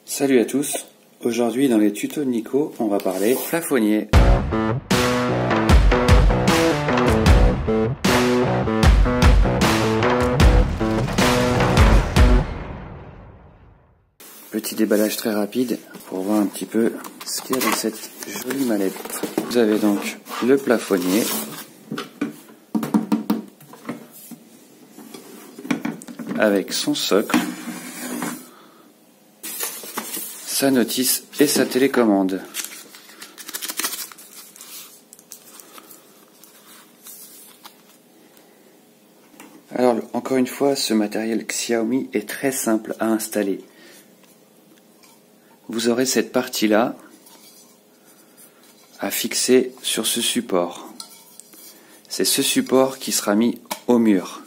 Salut à tous, aujourd'hui dans les tutos de Nico, on va parler plafonnier. Petit déballage très rapide pour voir un petit peu ce qu'il y a dans cette jolie mallette. Vous avez donc le plafonnier, avec son socle, sa notice et sa télécommande. Alors encore une fois, ce matériel Xiaomi est très simple à installer. Vous aurez cette partie-là à fixer sur ce support. C'est ce support qui sera mis au mur.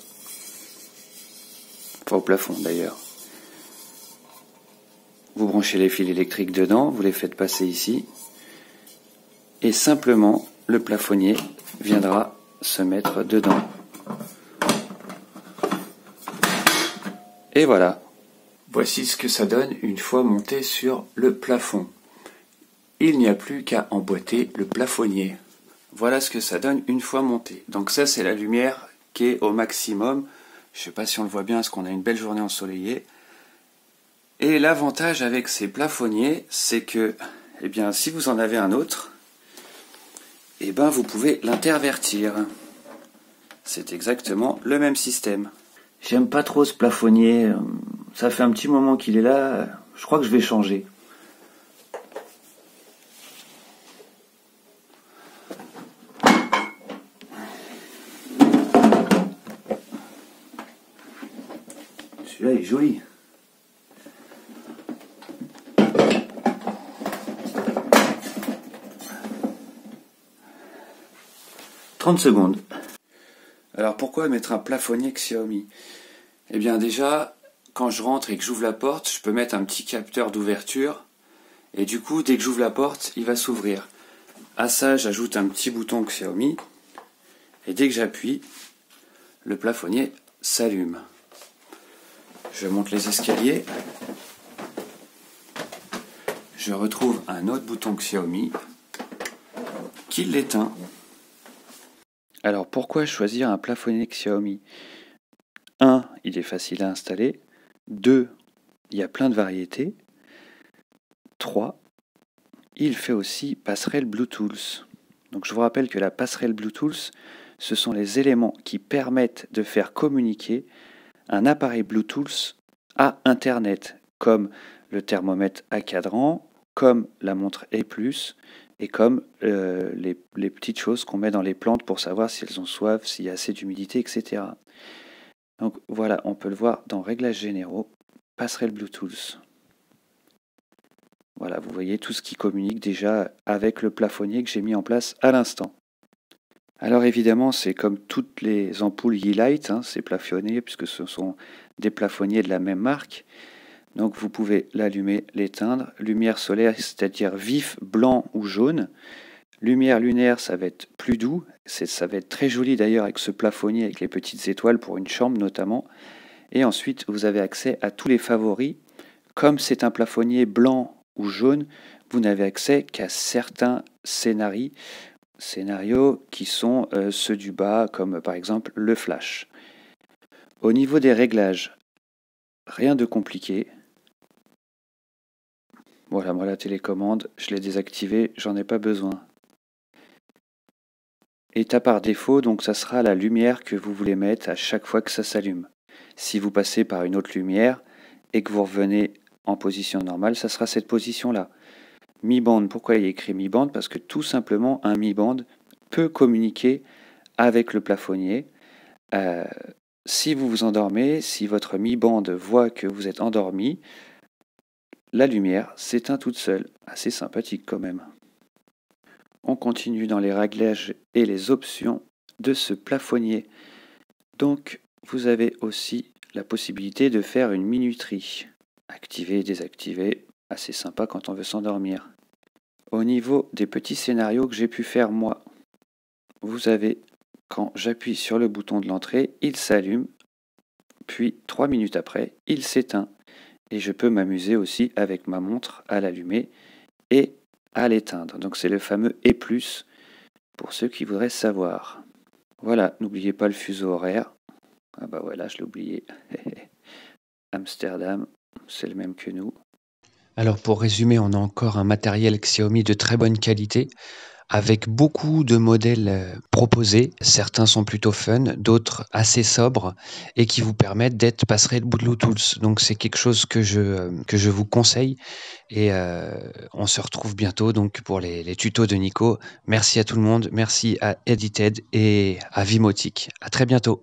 Enfin au plafond d'ailleurs. Vous branchez les fils électriques dedans, vous les faites passer ici. Et simplement, le plafonnier viendra se mettre dedans. Et voilà. Voici ce que ça donne une fois monté sur le plafond. Il n'y a plus qu'à emboîter le plafonnier. Voilà ce que ça donne une fois monté. Donc ça, c'est la lumière qui est au maximum. Je ne sais pas si on le voit bien parce qu'on a une belle journée ensoleillée. Et l'avantage avec ces plafonniers, c'est que, eh bien, si vous en avez un autre, eh ben, vous pouvez l'intervertir. C'est exactement le même système. J'aime pas trop ce plafonnier. Ça fait un petit moment qu'il est là. Je crois que je vais changer. Celui-là est joli. « 30 secondes. Alors pourquoi mettre un plafonnier Xiaomi? Eh bien déjà, quand je rentre et que j'ouvre la porte, je peux mettre un petit capteur d'ouverture. Et du coup, dès que j'ouvre la porte, il va s'ouvrir. À ça, j'ajoute un petit bouton Xiaomi. Et dès que j'appuie, le plafonnier s'allume. Je monte les escaliers. Je retrouve un autre bouton Xiaomi qui l'éteint. Alors pourquoi choisir un plafonnier Xiaomi? 1. Il est facile à installer. 2. Il y a plein de variétés. 3. Il fait aussi passerelle Bluetooth. Donc je vous rappelle que la passerelle Bluetooth, ce sont les éléments qui permettent de faire communiquer un appareil Bluetooth à Internet, comme le thermomètre à cadran, comme la montre E+, et comme les petites choses qu'on met dans les plantes pour savoir si elles ont soif, s'il y a assez d'humidité, etc. Donc voilà, on peut le voir dans Réglages généraux, passerelle Bluetooth. Voilà, vous voyez tout ce qui communique déjà avec le plafonnier que j'ai mis en place à l'instant. Alors évidemment, c'est comme toutes les ampoules Yeelight, ces plafonniers, puisque ce sont des plafonniers de la même marque. Donc vous pouvez l'allumer, l'éteindre. Lumière solaire, c'est-à-dire vif, blanc ou jaune. Lumière lunaire, ça va être plus doux. Ça va être très joli d'ailleurs avec ce plafonnier, avec les petites étoiles pour une chambre notamment. Et ensuite, vous avez accès à tous les favoris. Comme c'est un plafonnier blanc ou jaune, vous n'avez accès qu'à certains scénarios qui sont ceux du bas, comme par exemple le flash. Au niveau des réglages, rien de compliqué. Voilà, moi la télécommande, je l'ai désactivée, j'en ai pas besoin. État par défaut, donc ça sera la lumière que vous voulez mettre à chaque fois que ça s'allume. Si vous passez par une autre lumière et que vous revenez en position normale, ça sera cette position-là. Mi-bande, pourquoi il y a écrit mi-bande? Parce que tout simplement, un mi-bande peut communiquer avec le plafonnier. Si vous vous endormez, si votre mi-bande voit que vous êtes endormi, la lumière s'éteint toute seule. Assez sympathique quand même. On continue dans les réglages et les options de ce plafonnier. Donc, vous avez aussi la possibilité de faire une minuterie. Activer et désactiver, assez sympa quand on veut s'endormir. Au niveau des petits scénarios que j'ai pu faire moi, vous avez, quand j'appuie sur le bouton de l'entrée, il s'allume, puis 3 minutes après, il s'éteint. Et je peux m'amuser aussi avec ma montre à l'allumer et à l'éteindre. Donc c'est le fameux E+, pour ceux qui voudraient savoir. Voilà, n'oubliez pas le fuseau horaire. Ah bah voilà, je l'ai oublié. Amsterdam, c'est le même que nous. Alors pour résumer, on a encore un matériel Xiaomi de très bonne qualité, avec beaucoup de modèles proposés. Certains sont plutôt fun, d'autres assez sobres et qui vous permettent d'être passerelle Bluetooth. Donc c'est quelque chose que je vous conseille et on se retrouve bientôt donc pour les tutos de Nico. Merci à tout le monde, merci à Edited et à Vimotic. À très bientôt.